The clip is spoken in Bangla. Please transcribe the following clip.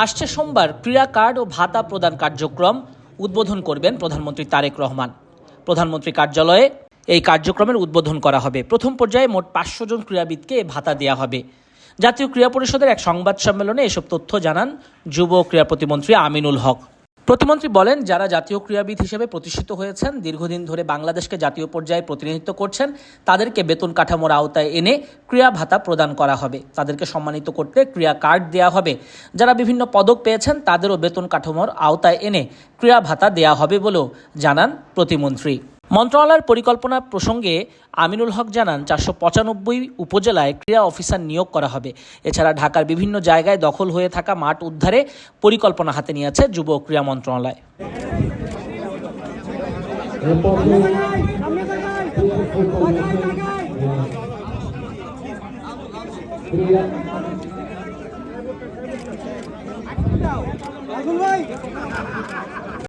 আসছে সোমবার ক্রীড়া কার্ড ও ভাতা প্রদান কার্যক্রম উদ্বোধন করবেন প্রধানমন্ত্রী তারেক রহমান। প্রধানমন্ত্রী কার্যালয়ে এই কার্যক্রমের উদ্বোধন করা হবে। প্রথম পর্যায়ে মোট 500 জন ক্রীড়াবিদকে ভাতা দেওয়া হবে। জাতীয় ক্রীড়া পরিষদের এক সংবাদ সম্মেলনে এসব তথ্য জানান যুব ও ক্রীড়া প্রতিমন্ত্রী আমিনুল হক। প্রতিমন্ত্রী বলেন, যারা জাতীয় ক্রীড়াবিদ হিসেবে প্রতিষ্ঠিত হয়েছেন, দীর্ঘদিন ধরে বাংলাদেশকে জাতীয় পর্যায়ে প্রতিনিধিত্ব করছেন, তাদেরকে বেতন কাঠামোর আওতায় এনে ক্রীড়া ভাতা প্রদান করা হবে। তাদেরকে সম্মানিত করতে ক্রীড়া কার্ড দেওয়া হবে। যারা বিভিন্ন পদক পেয়েছেন, তাদেরও বেতন কাঠামোর আওতায় এনে ক্রীড়া ভাতা দেওয়া হবে বলেও জানান প্রতিমন্ত্রী। মন্ত্রণালয়ের পরিকল্পনা প্রসঙ্গে আমিনুল হক জানান, 495 উপজেলায় ক্রীড়া অফিসার নিয়োগ করা হবে। এছাড়া ঢাকার বিভিন্ন জায়গায় দখল হয়ে থাকা মাঠ উদ্ধারে পরিকল্পনা হাতে নিয়েছে যুব ও ক্রীড়া মন্ত্রণালয়।